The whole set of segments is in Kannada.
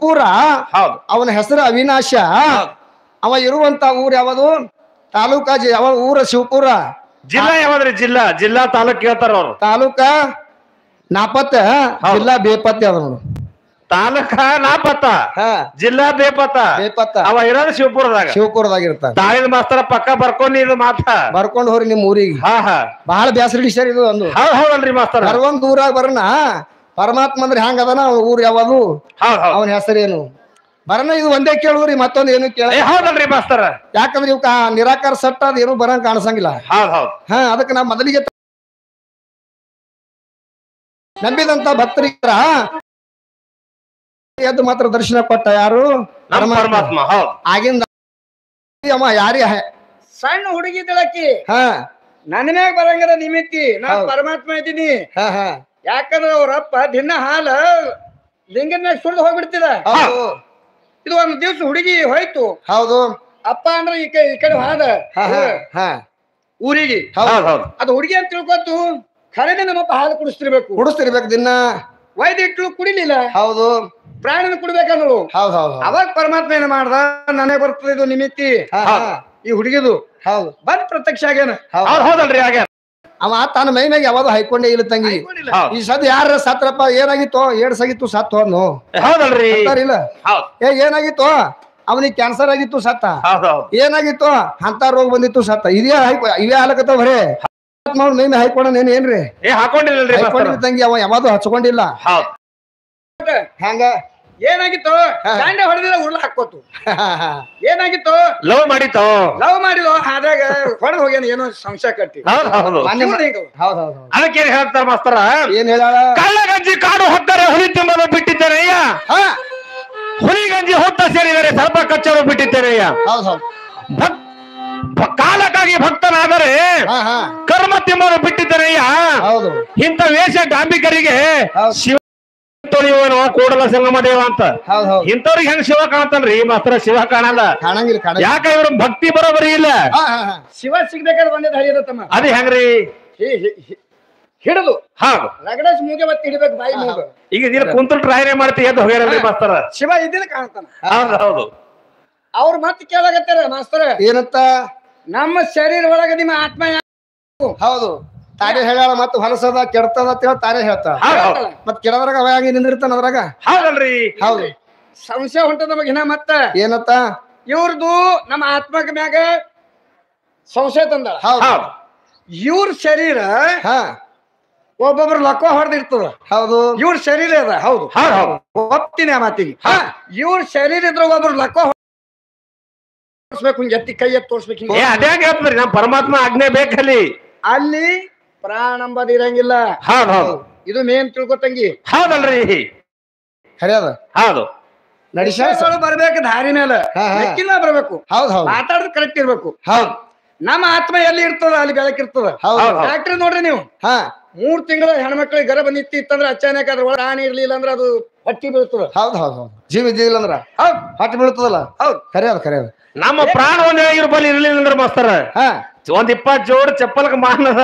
ಪೂರ ಹೌದು ಅವನ ಹೆಸರು ಅವಿನಾಶ. ಅವ ಇರುವಂತ ಊರ್ ಯಾವುದು? ತಾಲೂಕಾ ಯಾವ ಊರ? ಶಿವಪುರ. ಜಿಲ್ಲಾ ಯಾವ್ದ್ರಿ? ಜಿಲ್ಲಾ ತಾಲೂಕ್ ಕೇಳ್ತಾರ ಅವ್ರು. ತಾಲೂಕ ನಾಪತ್ತ, ಜಿಲ್ಲಾ ಬೇಪತ್ತೆ ಅದ ನೋಡು. ತಾಲೂಕ ನಾಪತ್ತ, ಹಾ ಜಿಲ್ಲಾ ಬೇಪತ್ತ. ಬೇಪತ್ತ. ಅವ ಇರೋದು ಶಿವಪುರದಾಗ. ಶಿವಪುರದಾಗ ಇರ್ತಾನ. ತಾಳಿದ ಮಾಸ್ತರ ಪಕ್ಕ ಬರ್ಕೊಂಡಿ ಇದು ಮಾತ ಬರ್ಕೊಂಡ್ ಹೋರಿ ನಿಮ್ ಊರಿಗೆ. ಹಾ ಹಾ ಬಹಳ ಬ್ಯಾಸರಿ ಡಿಸರ್ ಇದು ಒಂದು. ಹೌದಲ್ರಿ ಮಾಸ್ತರ. ಬರುವಂತ ಊರಾಗ ಬರನ ಪರಮಾತ್ಮ ಅಂದ್ರೆ ಹ್ಯಾಂಗ ಅದನ ಊರ್ ಯಾವುದು? ಅವನ ಹೆಸರೇನು ಬರನ? ಇದು ಒಂದೇ ಕೇಳುದ್ರಿ, ಮತ್ತೊಂದು ಏನು ಕೇಳ. ಹೌದಲ್ರಿ ಮಾಸ್ತರ. ಯಾಕಂದ್ರೆ ಇವ್ ನಿರಾಕಾರ ಸಟ್ಟ ಅದ ಏನು ಬರಂಗ ಕಾಣಿಸಂಗಿಲ್ಲ. ಹಾ ಅದಕ್ಕೆ ನಾ ಮೊದಲಿಗೆ ನಂಬಿದಂತ ಭಕ್ತರಿಗ ಎದ್ದು ಮಾತ್ರ ದರ್ಶನ ಕೊಟ್ಟ ಯಾರು? ಪರಮಾತ್ಮ. ಆಗಿಂದ ಅಮ್ಮ ಯಾರಿ ಸಣ್ಣ ಹುಡುಗಿ ತಿಳಕಿ ಹಾ ನನ್ನ ಮ್ಯಾಗ ಬರಂಗದ ನಿಮಿತ್ತಿ ನಾ ಪರಮಾತ್ಮ ಇದ್ದೀನಿ. ಹಾ ಹಾ ಯಾಕಂದ್ರ ಅವ್ರಪ್ಪ ದಿನ ಹಾಲ ಲಿಂಗದ ಮ್ಯಾಗ ಸುರಿದು ಹೋಗ್ಬಿಡ್ತಿದ. ಇದು ಒಂದ್ ದಿವ್ಸ ಹುಡುಗಿ ಹೋಯ್ತು. ಹೌದು. ಅಪ್ಪ ಅಂದ್ರ ಈ ಕಡೆ ಹಾದ ಊರಿಗೆ. ಅದು ಹುಡುಗಿ ಅಂತ ತಿಳ್ಕೊತು ಖರೇನೆ ನಮ್ಮಪ್ಪ ಹಾಲು ಕುಡಿಸ್ತಿರ್ಬೇಕು ದಿನ. ವೈದ್ಯ ಇಟ್ಲು ಕುಡಿಲಿಲ್ಲ. ಹೌದು. ಪ್ರಾಣನ ಕುಡ್ಬೇಕಂದ್ರು. ಹೌದು. ಅವಾಗ ಪರಮಾತ್ಮ ಏನ ಮಾಡ್ದ? ನನಗೆ ಬರ್ತದೆ ಇದು ನಿಮಿತ್ತಿ ಈ ಹುಡುಗಿದು. ಹೌದು. ಬಂದ್ ಪ್ರತ್ಯಕ್ಷ ಆಗ್ಯಾನ. ಹೌದಲ್ರಿ ಆಗ್ಯಾನ. ಅವ ತನ್ನ ಮೈ ಮ್ಯಾಗ ಯಾವಾಗ ಹೈಕೊಂಡೇ ಇಲ್ಲ ತಂಗಿ. ಈ ಸದ್ ಯಾರ ಸತ್ರಪ್ಪ ಏನಾಗಿತ್ತು? ಏಡ್ಸ್ ಆಗಿತ್ತು ಸತ್ ಹೋದ್ನು. ಹೌದಲ್ರಿ. ಇಲ್ಲ ಏನಾಗಿತ್ತು? ಅವನಿಗೆ ಕ್ಯಾನ್ಸರ್ ಆಗಿತ್ತು ಸತ್ತ. ಏನಾಗಿತ್ತು? ಅಂತ ರೋಗ ಬಂದಿತ್ತು ಸತ್ತ. ಇವೇ ಹಾಲಕತ್ತಾವ ಬರೇ ಮೈ ಮ್ಯಾಗ ಹೈಕೊಂಡ ಏನ್ರಿ? ಹಾಕೊಂಡಿಲ್ಲ ತಂಗಿ. ಅವ ಯಾವ್ದು ಹಚ್ಕೊಂಡಿಲ್ಲ. ಹಂಗ ಏನಾಗಿತ್ತು? ದಾಂಡೆ ಹೊಡೆದಿಲ್ಲ ಉರ್ಲ ಹಾಕೋತು. ಏನಾಗಿತ್ತು? ಲವ್ ಮಾಡಿತ್ತು. ಆದಾಗ ಹೊಡೆದ್ ಹೋಗ್ಯಾನ. ಏನೋ ಸಂಶಯ ಕಟ್ಟಿ. ಅದಕ್ಕೇನ್ ಹೇಳ್ತಾರ ಮಾಸ್ತರ? ಏನ್ ಹೇಳ? ಕಳ್ಳಗಂಜಿ ಕಾಡು ಹೊತ್ತಾರೆ ಹುಲಿ ತುಂಬಲು ಬಿಟ್ಟಿದ್ದಾರೆ ಅಯ್ಯ. ಹುಲಿಗಂಜಿ ಹೊತ್ತ ಸೇರಿದರೆ ಸರ್ಪ ಕಚ್ಚಲು ಬಿಟ್ಟಿದ್ದಾರೆ ಅಯ್ಯ. ಕಾಲಕ್ಕಾಗಿ ಭಕ್ತನಾದರೆ ಕರ್ಮ ತಿಮ್ಮಲು ಬಿಟ್ಟಿದ್ದಾರಯ್ಯ. ಇಂಥ ವೇಷ ಡಾಂಬಿಕರಿಗೆ ಶಿವ ತೊಳೆಯುವನು ಕೂಡಲ ಸಂಗಮ ದೇವ ಅಂತ. ಇಂಥವ್ರಿಗೆ ಹೆಂಗ್ ಶಿವ ಕಾಣತನ್ರಿ ಮಾಸ್ತರ? ಶಿವ ಕಾಣಲ್ಲ. ಯಾಕ ಇವ್ರ ಭಕ್ತಿ ಬರೋಬರಿ ಇಲ್ಲ. ಶಿವ ಸಿಗ್ಬೇಕಾದ್ರೆ ಬಂದಿದ್ದ ಹರಿಯದತ್ತಮ್ಮ. ಅದೇ ಹೆಂಗ್ರಿ? ಹಿಡಿದು ರಗಡಸ್ ಮೂಗೆ ಬತ್ತಿ ಹಿಡಿಬೇಕು ಬಾಯಿ ಮೂಗ. ಈಗ ದಿನ ಕುಂತಲ್ ಟ್ರೈನೇ ಮಾಡ್ತೀವಿ ಎದ್ದು ಹೋಗ್ಯಾರಲ್ರಿ ಮಾಸ್ತರ? ಶಿವ ಇದನ್ನ ಕಾಣ್ತಾನ. ಹೌದು. ಅವ್ರು ಮತ್ತೆ ಕೇಳಾಗತ್ತಾರ ಮಾಸ್ತರ ಏನಂತ? ನಮ್ಮ ಶರೀರ ಒಳಗ ನಿಮ್ಮ ಆತ್ಮ. ಹೌದು. ತಾನೇ ಹೇಳ ಮತ್ತ ಹೊಲಸದ ಕೆಡ್ತದ ಅಂತ ಹೇಳಿ ತಾನೇ ಹೇಳ್ತಾರ. ಮತ್ ಕೆಡದ್ರಾಗ ಅವ ಹಂಗೆ ನಿಂದಿರ್ತಾನ ಅದ್ರಾಗ. ಹೌದಲ್ರಿ. ಹೌದು. ಸಂಶಯ ಹೊಂಟದ ನಮಗ ಇನ್ನ ಮತ್ತ ಏನಂತ? ಇವ್ರದು ನಮ್ಮ ಆತ್ಮಕ ಮ್ಯಾಗ ಸಂಶಯ ತಂದ. ಇವ್ರ ಶರೀರ ಒಬ್ಬೊಬ್ರು ಲಕ್ಕ ಹೊಡೆದಿರ್ತದ. ಹೌದು. ಇವ್ರ ಶರೀರ ಅದ. ಹೌದು ಒಪ್ತೀನಿ ಆ ಮಾತಿಗೆ. ಇವ್ರ ಶರೀರ ಇದ್ರ ಒಬ್ರು ಲಕ್ಕ ತೋರ್ಸ್ಬೇಕು. ಹಿಂಗ ಎತ್ತಿ ಕೈ ಎತ್ತಿ ತೋರ್ಸ್ಬೇಕು. ಅದೇ ಹೇಳ್ತದ್ರಿ ನಮ್ ಪರಮಾತ್ಮ ಆಜ್ಞೆ ಬೇಕಲ್ಲಿ. ಅಲ್ಲಿ ಪ್ರಾಣ ಅಂಬದ್ ಇರಂಗಿಲ್ಲ. ಇದು ಮೇನ್ ತಿಳ್ಕೊತಂಗಿ. ಹೌದಲ್ರಿ? ಖರೆ ಅದ. ಹೌದು. ಬರ್ಬೇಕು ದಾರಿ ಮೇಲೆ ಲೆಕ್ಕಿಲ್ಲ ಬರ್ಬೇಕು. ಮಾತಾಡೋದು ಕರೆಕ್ಟ್ ಇರ್ಬೇಕು. ನಮ್ಮ ಆತ್ಮ ಎಲ್ಲಿ ಇರ್ತದ ಅಲ್ಲಿ ಬೆಳಕಿರ್ತದ. ಡಾಕ್ಟರ್ ನೋಡ್ರಿ ನೀವು 3 ತಿಂಗಳ ಹೆಣ್ಮಕ್ಳಿಗೆ ಗರ್ಭ ನಿಂತಿತ್ತಂದ್ರೆ ಅಚಾನಕ್ ಅದ್ರ ಒಳಗೆ ಪ್ರಾಣಿ ಇರ್ಲಿಲ್ಲ ಅಂದ್ರೆ ಅದು ಹೊಟ್ಟಿ ಬೀಳ್ತದ. ಹೌದು. ಜೀವ ಇದ್ದಿಲ್ಲ ಅಂದ್ರ ಹೊಟ್ಟಿ ಬೀಳ್ತದಲ್ಲ. ಹೌದು. ಖರೆ ಅದ. ನಮ್ಮ ಪ್ರಾಣ ಒಂದ್ ಇರ್ಬಲ್ಲಿ ಇರ್ಲಿಲ್ಲ ಅಂದ್ರೆ ಮಾಸ್ತರ ಒಂದ್ 20 ಜೋಡ್ ಚಪ್ಪಲ್ಕ ಮಾನದ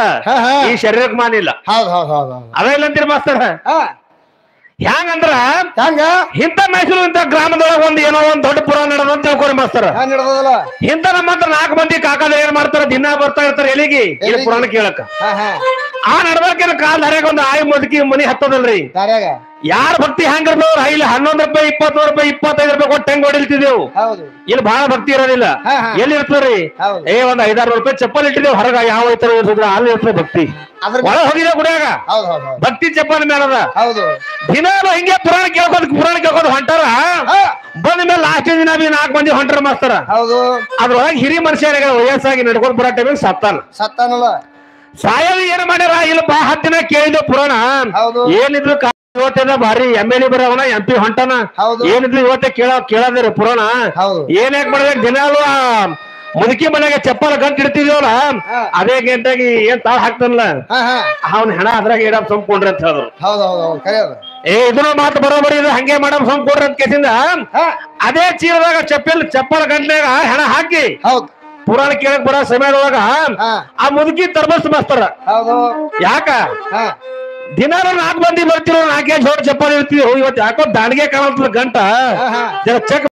ಈ ಶರೀರಕ್ಕೆ ಮಾನಿಲ್ಲ. ಅದ ಇಲ್ಲ ಅಂತೀರಿ ಮಾಸ್ತರ? ಹೆಂಗಂದ್ರ ಇಂಥ ಮೈಸೂರು ಇಂಥ ಗ್ರಾಮದೊಳಗ ಏನೋ ಒಂದ್ ದೊಡ್ಡ ಪುರಾಣ ನಡೆದಂತ ತಿಳ್ಕೊರಿ ಮಾಸ್ತರ. ಇಂಥ ನಮ್ಮ ಹತ್ರ 4 ಮಂದಿ ಕಾಕಾದ ಏನ್ ಮಾಡ್ತಾರ? ದಿನ ಬರ್ತಾ ಇರ್ತಾರ ಎಲ್ಲಿಗೆ? ಇಲ್ಲಿ ಪುರಾಣ ಕೇಳಕ. ಆ ನಡ್ಬರ್ಕೇನ ಕಾಲ್ ದಾರ್ಯಾಗ ಒಂದು ಆಯಿ ಮುದುಕಿ ಮನಿ ಹತ್ತದಲ್ರಿ. ಯಾರ ಭಕ್ತಿ ಹೆಂಗಿರ್ತಾವ್ರ? ಇಲ್ಲಿ 11 ರೂಪಾಯಿ 20 ರೂಪಾಯಿ 25 ರೂಪಾಯಿ ಕೊಟ್ಟು ಹೆಂಗ್ ಹೊಡಿಲ್ತಿದೇವು. ಇಲ್ಲಿ ಬಹಳ ಭಕ್ತಿ ಇರೋದಿಲ್ಲ. ಎಲ್ಲಿ ಇರ್ತದ್ರಿ? ಒಂದ್ 5-6 ರೂಪಾಯಿ ಚಪ್ಪಲ್ ಇಟ್ಟಿದೇವ್ ಹೊರಗ. ಯಾವ ಐತರ ಅಲ್ಲಿ ಇರ್ತದೆ ಭಕ್ತಿ. ಒಳ ಹೋಗಿದ ಗುಡಿಯಾಗ ಭಕ್ತಿ ಚಪ್ಪಲ್ ಮೇಲದ. ದಿನಾಲು ಹಿಂಗೆ ಪುರಾಣ ಕೇಳ್ಕೋದು ಹೊಂಟಾರ. ಬಂದ ಮೇಲೆ ಲಾಸ್ಟ್ ದಿನ 4 ಮಂದಿ ಹೊಂಟಾರ ಮಾಸ್ತರ. ಅದ್ರೊಳಗೆ ಹಿರಿ ಮನುಷ್ಯರಾಗ ವಯಸ್ಸಾಗಿ ನಡ್ಕೊಂಡ್ ಬರೋ ಟೈಮಿಗೆ ಸತ್ತಾನಲ್ಲ. ಸಾಯಲು ಏನ್ ಮಾಡ್ಯಾರ? ಇಲ್ಲಿ 10 ದಿನ ಕೇಳಿದ ಪುರಾಣ. ಏನಿದ್ರು ಇವತ್ತೇನ ಭಾರಿ MLA ಬರವನ MP ಹೊಂಟಾನ. ಏನಿದ್ರು ಇವತ್ತೇ ಕೇಳದ್ರಿ ಪುರಾಣ. ಏನ್ ಯಾಕೆ ಮಾಡ್ಬೇಕು? ದಿನಾಲು ಮುದುಕಿ ಮನೆಗೆ ಚಪ್ಪಲ್ ಗಂಟು ಇಡ್ತಿದ್ವಲ್ಲ ಅದೇ ಗಂಟಾಗಿ ಏನ್ ತಾಳ ಹಾಕ್ತಾನಲ್ಲ ಅವನ್ ಹೆಣ ಅದ್ರಾಗ ಇಡಮ್ ಸಂಕೊಂಡ್ರಿ ಅಂತ ಹೇಳಿದ್ರು. ಇದನ್ನ ಮಾತು ಬರೋಬರಿ ಇದು. ಹಂಗೆ ಮಾಡಮ್ ಸಂಕೊಂಡ್ರಿ ಅಂತ ಕೇಸಿಂದ ಅದೇ ಚೀಲದಾಗ ಚಪ್ಪಲ್ ಗಂಟ್ನಾಗ ಹೆಣ ಹಾಕಿ ಪುರಾಣ ಕೇಳಕ್ ಬರೋ ಸಮಯದೊಳಗ ಆ ಮುದುಕಿ ತರ್ಬಸ್ ಮಾಸ್ತರ. ಯಾಕ ದಿನಾರು 4 ಮಂದಿ ಬರ್ತಿರೋ 4 ಜೋಡ್ ಚಪ್ಪಲ್ ಇರ್ತೀವಿ ಇವತ್ತು ಯಾಕೋ ದಾಂಡಿಗೆ ಕಾಣಲ್ತದ ಗಂಟ ಚೆಕ್